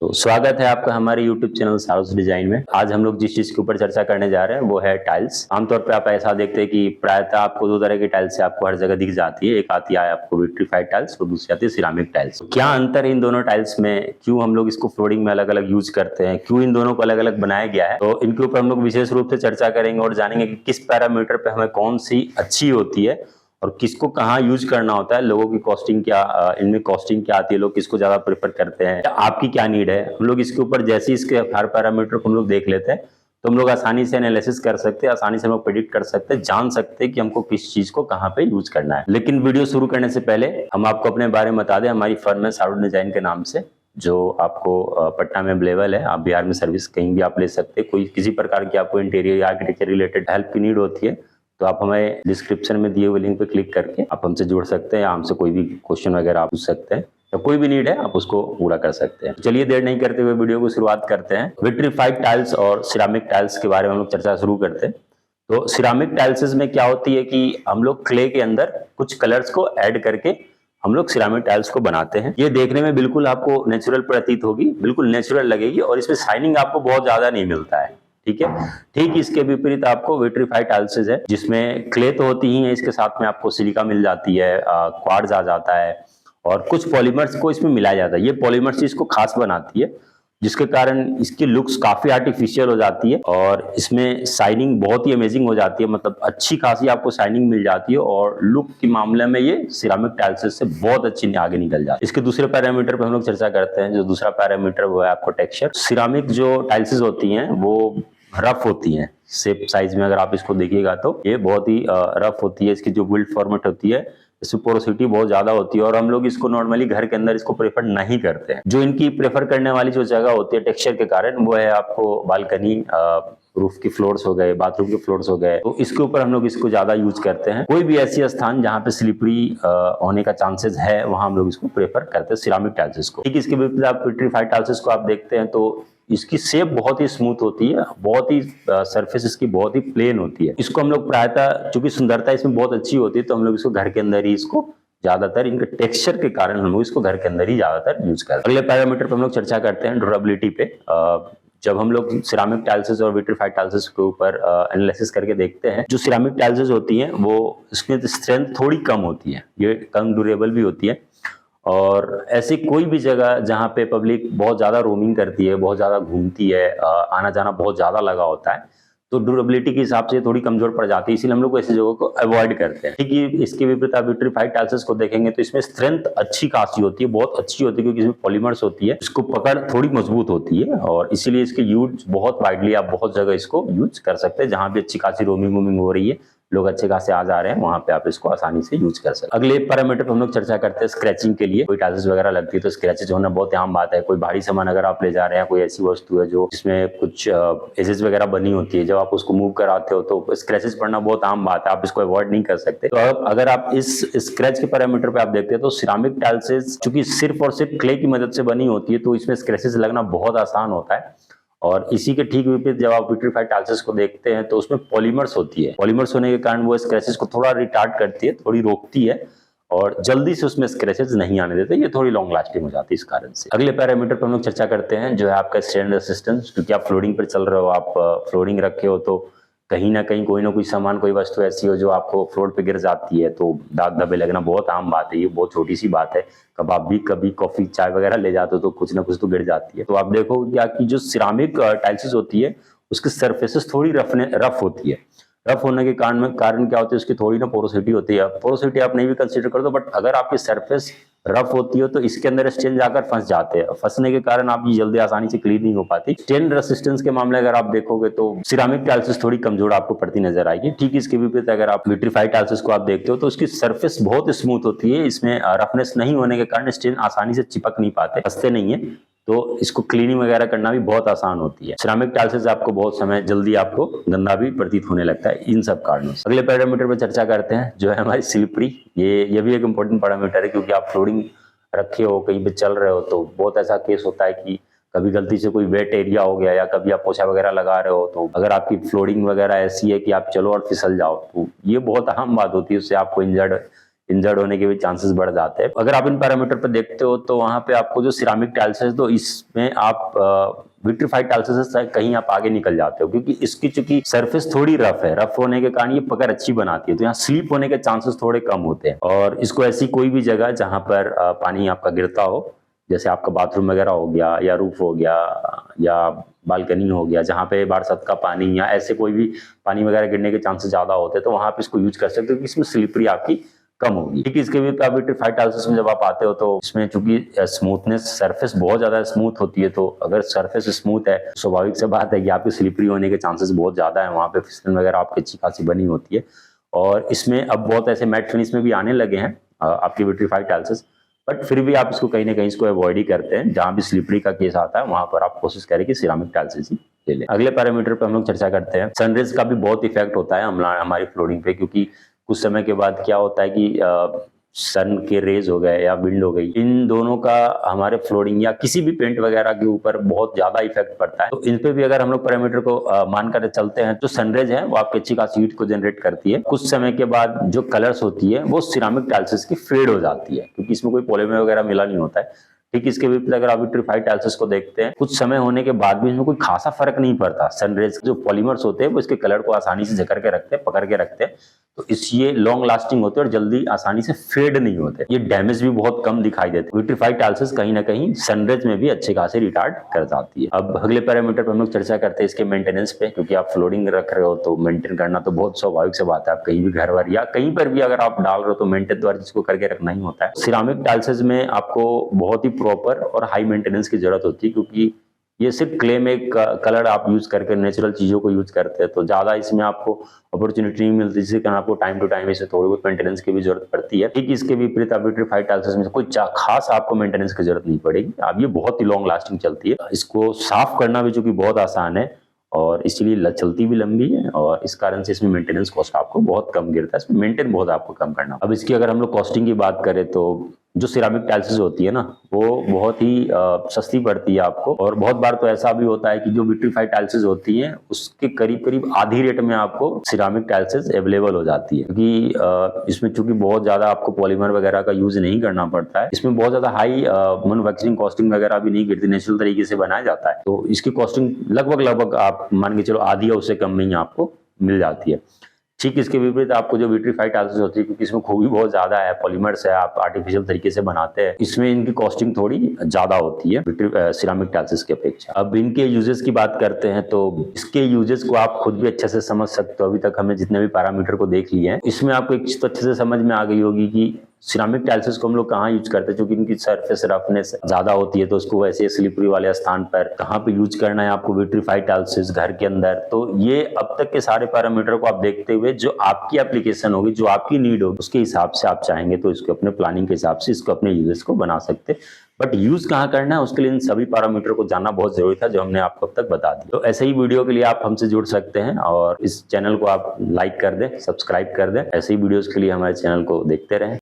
तो स्वागत है आपका हमारे YouTube चैनल सारोस डिजाइन में। आज हम लोग जिस चीज के ऊपर चर्चा करने जा रहे हैं वो है टाइल्स। आमतौर पे आप ऐसा देखते हैं कि प्रायतः आपको दो तरह की टाइल्स आपको हर जगह दिख जाती है। एक आती है आपको विट्रीफाइड टाइल्स और दूसरी आती है सिरामिक टाइल्स। क्या अंतर है इन दोनों टाइल्स में, क्यों हम लोग इसको फ्लोरिंग में अलग अलग यूज करते हैं, क्यों इन दोनों को अलग अलग बनाया गया है, तो इनके ऊपर हम लोग विशेष रूप से चर्चा करेंगे और जानेंगे कि किस पैरामीटर पे हमें कौन सी अच्छी होती है और किसको कहाँ यूज करना होता है। लोगों की कॉस्टिंग क्या, इनमें कॉस्टिंग क्या आती है, लोग किसको ज्यादा प्रेफर करते हैं, आपकी क्या नीड है। हम लोग इसके ऊपर जैसे इसके हर पैरामीटर को हम लोग देख लेते हैं तो हम लोग आसानी से एनालिसिस कर सकते हैं, आसानी से हम लोग प्रेडिक्ट कर सकते हैं, जान सकते हैं कि हमको किस चीज को कहाँ पे यूज करना है। लेकिन वीडियो शुरू करने से पहले हम आपको अपने बारे में बता दें। हमारी फर्म है सारोस डिजाइन के नाम से, जो आपको पटना में अवेलेबल है। आप बिहार में सर्विस कहीं भी आप ले सकते हैं। कोई किसी प्रकार की आपको इंटीरियर या आर्किटेक्चर रिलेटेड हेल्प की नीड होती है तो आप हमें डिस्क्रिप्शन में दिए हुए लिंक पे क्लिक करके आप हमसे जुड़ सकते हैं, हमसे कोई भी क्वेश्चन वगैरह आप पूछ सकते हैं, तो कोई भी नीड है आप उसको पूरा कर सकते हैं। चलिए देर नहीं करते हुए वीडियो को शुरुआत करते हैं। विट्रीफाइड टाइल्स और सिरामिक टाइल्स के बारे में हम लोग चर्चा शुरू करते हैं। तो सिरामिक टाइल्स में क्या होती है कि हम लोग क्ले के अंदर कुछ कलर्स को ऐड करके हम लोग सिरामिक टाइल्स को बनाते हैं। ये देखने में बिल्कुल आपको नेचुरल प्रतीत होगी, बिल्कुल नेचुरल लगेगी और इसमें शाइनिंग आपको बहुत ज्यादा नहीं मिलता है। ठीक है, ठीक इसके विपरीत आपको विट्रीफाइड टाइल्स है जिसमें क्ले तो होती ही है, इसके साथ में आपको सिलिका मिल जाती है, क्वार्ट्ज आ जाता है और कुछ पॉलीमर्स को इसमें मिलाया जाता है। ये पॉलीमर्स इसको खास बनाती है, जिसके कारण इसकी लुक्स काफी आर्टिफिशियल हो जाती है और इसमें शाइनिंग बहुत ही अमेजिंग हो जाती है। मतलब अच्छी खासी आपको शाइनिंग मिल जाती है और लुक के मामले में ये सिरामिक टाइल्स से बहुत अच्छी आगे निकल जाती है। इसके दूसरे पैरामीटर पे हम लोग चर्चा करते हैं। जो दूसरा पैरामीटर वो है आपको टेक्सचर। सिरामिक जो टाइल्स होती हैं वो रफ होती हैं, शेप साइज में अगर आप इसको देखिएगा तो ये बहुत ही रफ होती है। इसकी जो बिल्ड फॉर्मेट होती है इसमें पोरोसिटी बहुत ज्यादा होती है और हम लोग इसको नॉर्मली घर के अंदर इसको प्रेफर नहीं करते हैं। जो इनकी प्रेफर करने वाली जो जगह होती है टेक्सचर के कारण, वो है आपको बालकनी, रूफ की फ्लोर्स हो गए, बाथरूम के फ्लोर्स हो गए, तो इसके ऊपर हम लोग इसको ज्यादा यूज करते हैं। कोई भी ऐसी स्थान जहां पे स्लिपरी होने का चांसेस है वहां हम लोग इसको प्रेफर करते हैं सिरामिक टाइल्स को। ठीक इसके विपरीत आप विट्रीफाइड टाइल्स को आप देखते हैं तो इसकी शेप बहुत ही स्मूथ होती है, बहुत ही सरफेस इसकी बहुत ही प्लेन होती है। इसको हम लोग प्रायतः, चूंकि सुंदरता इसमें बहुत अच्छी होती है तो हम लोग इसको घर के अंदर ही इसको ज्यादातर, इनके टेक्सचर के कारण हम लोग इसको घर के अंदर ही ज्यादातर यूज करते हैं। अगले पैरामीटर पे हम लोग चर्चा करते हैं ड्यूरेबिलिटी पे। जब हम लोग सिरामिक टाइल्स और विट्रीफाइड टाइल्स के ऊपर एनालिसिस करके देखते हैं, जो सिरामिक टाइल्स होती हैं वो इसमें स्ट्रेंथ थोड़ी कम होती है, ये कम ड्यूरेबल भी होती है और ऐसी कोई भी जगह जहां पे पब्लिक बहुत ज्यादा रोमिंग करती है, बहुत ज्यादा घूमती है, आना जाना बहुत ज्यादा लगा होता है, तो ड्यूरेबिलिटी के हिसाब से थोड़ी कमजोर पड़ जाती है। इसीलिए हम लोग ऐसी जगहों को अवॉइड करते हैं। ठीक है, इसके विपरीत आप विट्रीफाइड टाइल्स को देखेंगे तो इसमें स्ट्रेंथ अच्छी खासी होती है, बहुत अच्छी होती है, क्योंकि इसमें पॉलीमर्स होती है, इसको पकड़ थोड़ी मजबूत होती है और इसीलिए इसके यूज बहुत वाइडली, आप बहुत जगह इसको यूज कर सकते हैं। जहां भी अच्छी खासी रोमिंग हो रही है, लोग अच्छे खासे आ जा रहे हैं, वहां पे आप इसको आसानी से यूज कर सकते हैं। अगले पैरामीटर पे हम लोग चर्चा करते हैं स्क्रैचिंग के लिए। कोई टाइल्स वगैरह लगती है तो स्क्रैचेज होना बहुत आम बात है। कोई भारी सामान अगर आप ले जा रहे हैं, कोई ऐसी वस्तु है जो जिसमें कुछ एजेस वगैरह बनी होती है, जब आप उसको मूव कराते हो तो स्क्रैचेज पड़ना बहुत आम बात है, आप इसको अवॉइड नहीं कर सकते। तो अब अगर आप इस स्क्रैच के पैरामीटर पे आप देखते हैं तो सिरामिक टाइल्स चूंकि सिर्फ और सिर्फ क्ले की मदद से बनी होती है तो इसमें स्क्रैचेज लगना बहुत आसान होता है। और इसी के ठीक विपरीत जब आप विट्रीफाइड टाइल्स को देखते हैं तो उसमें पॉलीमर्स होती है। पॉलीमर्स होने के कारण वो स्क्रैचेस को थोड़ा रिटार्ड करती है, थोड़ी रोकती है और जल्दी से उसमें स्क्रैचेस नहीं आने देते, ये थोड़ी लॉन्ग लास्टिंग हो जाती है इस कारण से। अगले पैरामीटर पर हम लोग चर्चा करते हैं जो है आपका स्ट्रेन रेसिस्टेंस। क्योंकि आप फ्लोरिंग पर चल रहे हो, आप फ्लोरिंग रखे हो तो कहीं ना कहीं कोई ना कोई सामान, कोई वस्तु ऐसी हो जो आपको फ्लोर पे गिर जाती है तो दाग धब्बे लगना बहुत आम बात है, ये बहुत छोटी सी बात है। कब आप भी कभी कॉफी चाय वगैरह ले जाते हो तो कुछ ना कुछ तो गिर जाती है। तो आप देखो क्या कि जो सिरामिक टाइल्स होती है उसकी सरफेसेस थोड़ी रफ होती है। रफ होने के कारण क्या होती है, उसकी थोड़ी ना पोरोसिटी होती है। पोरोसिटी आप नहीं भी कंसीडर कर दो, बट अगर आपकी सरफेस रफ होती है तो इसके अंदर स्टेन जाकर फंस जाते हैं। फंसने के कारण आप ये जल्दी आसानी से क्लीन नहीं हो पाती। स्टेन रेसिस्टेंस के मामले अगर आप देखोगे तो सिरामिक टाइल्स थोड़ी कमजोर आपको पड़ती नजर आएगी। ठीक इसके विपरीत अगर आप विट्रीफाइड टाइल्स को आप देखते हो तो उसकी सरफेस बहुत स्मूथ होती है, इसमें रफनेस नहीं होने के कारण स्टेन आसानी से चिपक नहीं पाते, फंसते नहीं है, तो इसको क्लीनिंग वगैरह करना भी बहुत आसान होती है। सिरामिक टाइल्स से आपको बहुत समय जल्दी आपको गंदा भी प्रतीत होने लगता है इन सब कारणों से। अगले पैरामीटर पर चर्चा करते हैं जो है हमारी स्लिपरी। ये भी एक इंपॉर्टेंट पैरामीटर है, क्योंकि आप फ्लोरिंग रखे हो, कहीं पे चल रहे हो तो बहुत ऐसा केस होता है कि कभी गलती से कोई वेट एरिया हो गया या कभी आप पोछा वगैरह लगा रहे हो तो अगर आपकी फ्लोरिंग वगैरह ऐसी है कि आप चलो और फिसल जाओ तो ये बहुत अहम बात होती है, उससे आपको इंजर्ड इंजर्ड होने के भी चांसेस बढ़ जाते हैं। अगर आप इन पैरामीटर पर देखते हो तो वहां पे आपको जो सिरामिक टाइल्स है तो इसमें आप विट्रीफाइड टाइल्स से कहीं आप आगे निकल जाते हो, क्योंकि इसकी चूंकि सरफेस थोड़ी रफ है, रफ होने के कारण ये पकड़ अच्छी बनाती है, तो यहाँ स्लिप होने के चांसेस थोड़े कम होते हैं। और इसको ऐसी कोई भी जगह जहां पर पानी आपका गिरता हो, जैसे आपका बाथरूम वगैरह हो गया या रूफ हो गया या बालकनी हो गया, जहाँ पे बरसात का पानी या ऐसे कोई भी पानी वगैरह गिरने के चांसेस ज्यादा होते हैं, तो वहां पे इसको यूज कर सकते हो, क्योंकि इसमें स्लिपरी आपकी कम होगी। ठीक इसके भी आप विट्रीफाइड टाइल्स में जब आप आते हो तो इसमें चूंकि स्मूथनेस, सरफेस बहुत ज्यादा स्मूथ होती है, तो अगर सरफेस स्मूथ है स्वाभाविक से बात है कि आपकी स्लिपरी होने के चांसेस बहुत ज्यादा है, वहां पे फिसलन वगैरह आपकी अच्छी खासी बनी होती है। और इसमें अब बहुत ऐसे मैट फिनिश में भी आने लगे हैं आपकी विट्रीफाइड टाइल्स, बट फिर भी आप इसको कहीं ना कहीं इसको अवॉइड ही करते हैं। जहां भी स्लिपरी का केस आता है वहां पर आप कोशिश करें कि सिरामिक टाइल्स ही ले लें। अगले पैरामीटर पे हम लोग चर्चा करते हैं, सनरेज का भी बहुत इफेक्ट होता है हमारी फ्लोरिंग पे, क्योंकि कुछ समय के बाद क्या होता है कि सन के रेज हो गए या विंड हो गई, इन दोनों का हमारे फ्लोरिंग या किसी भी पेंट वगैरह के ऊपर बहुत ज्यादा इफेक्ट पड़ता है। तो इन पे भी अगर हम लोग पैरामीटर को मानकर चलते हैं तो सनरेज है वो आपकी अच्छी खासी हीट को जनरेट करती है। कुछ समय के बाद जो कलर्स होती है वो सिरामिक टाइल्स की फेड हो जाती है, क्योंकि इसमें कोई पॉलीमर वगैरह मिला नहीं होता है। ठीक इसके विपरीत अगर आप विट्रीफाइड टाइल्स को देखते हैं, कुछ समय होने के बाद भी इसमें कोई खासा फर्क नहीं पड़ता। सनरेज जो पॉलीमर्स होते हैं वो इसके कलर को आसानी से जकड़ के रखते हैं, पकड़ के रखते हैं, तो ये लॉन्ग लास्टिंग होते हैं और जल्दी आसानी से फेड नहीं होते। ये डैमेज भी बहुत कम दिखाई देते हैं। विट्रीफाइड टाइल्स कहीं ना कहीं सनरेज में भी अच्छे खासे रिटार्ड कर जाती है। अब अगले पैरामीटर पर हम लोग चर्चा करते हैं इसके मेंटेनेंस पे, क्योंकि आप फ्लोरिंग रख रहे हो तो मेंटेन करना तो बहुत स्वाभाविक से बात है। आप कहीं भी घर वर या कहीं पर भी अगर आप डाल रहे हो तो मेंटेन तो हर चीज को करके रखना ही होता है। सिरामिक टाइल्स में आपको बहुत ही प्रॉपर और हाई मेंटेनेंस की जरूरत होती है, क्योंकि ये सिर्फ क्ले में कलर आप यूज करके नेचुरल चीजों को यूज करते हैं, तो ज्यादा इसमें आपको अपॉर्चुनिटी नहीं मिलती, जिससे कारण आपको टाइम टू टाइम इसे थोड़ी बहुत मेंटेनेंस की भी जरूरत पड़ती है। ठीक इसके विपरीत आप विट्रीफाइड टाइल्स में कोई खास आपको मेंटेनेंस की जरूरत नहीं पड़ेगी, अब ये बहुत ही लॉन्ग लास्टिंग चलती है। इसको साफ करना भी चूंकि बहुत आसान है और इसीलिए चलती भी लंबी है, और इस कारण से इसमें मेंटेनेंस कॉस्ट आपको बहुत कम गिरता है, इसमें मेंटेन बहुत आपको कम करना। अब इसकी अगर हम लोग कॉस्टिंग की बात करें तो जो सिरामिक टाइल्स होती है ना वो बहुत ही सस्ती पड़ती है आपको, और बहुत बार तो ऐसा भी होता है कि जो विट्रीफाइड टाइल्स होती हैं उसके करीब करीब आधी रेट में आपको सिरामिक टाइल्स अवेलेबल हो जाती है, क्योंकि इसमें चूंकि बहुत ज्यादा आपको पॉलीमर वगैरह का यूज नहीं करना पड़ता है, इसमें बहुत ज्यादा हाई मैन्युफैक्चरिंग कॉस्टिंग वगैरह भी नहीं गिरती, नेचुरल तरीके से बनाया जाता है, तो इसकी कॉस्टिंग लगभग आप मान के चलो आधी या उससे कम में ही आपको मिल जाती है। ठीक इसके विपरीत आपको जो विट्रीफाइड टाइल्स होती है, क्योंकि इसमें खूबी बहुत ज्यादा है, पॉलीमर्स है, आप आर्टिफिशियल तरीके से बनाते हैं, इसमें इनकी कॉस्टिंग थोड़ी ज्यादा होती है सिरामिक टाइल्स की अपेक्षा। अब इनके यूजेस की बात करते हैं तो इसके यूजेस को आप खुद भी अच्छे से समझ सकते हो। अभी तक हमने जितने भी पैरामीटर को देख लिए हैं, इसमें आपको एक चीज तो अच्छे से समझ में आ गई होगी कि सिरामिक टाइल्स को हम लोग कहाँ यूज करते हैं, क्योंकि इनकी सरफेस रफनेस ज्यादा होती है, तो उसको वैसे स्लिपरी वाले स्थान पर कहाँ पे यूज करना है आपको विट्रीफाइड टाइल्स घर के अंदर। तो ये अब तक के सारे पैरामीटर को आप देखते हुए जो आपकी एप्लीकेशन होगी, जो आपकी नीड होगी, उसके हिसाब से आप चाहेंगे तो इसको अपने प्लानिंग के हिसाब से इसको अपने यूजेस को बना सकते हैं। बट यूज कहाँ करना है उसके लिए इन सभी पैरामीटर को जानना बहुत जरूरी था, जो हमने आपको अब तक बता दिया। तो ऐसे ही वीडियो के लिए आप हमसे जुड़ सकते हैं और इस चैनल को आप लाइक कर दें, सब्सक्राइब कर दें। ऐसे ही वीडियोस के लिए हमारे चैनल को देखते रहें।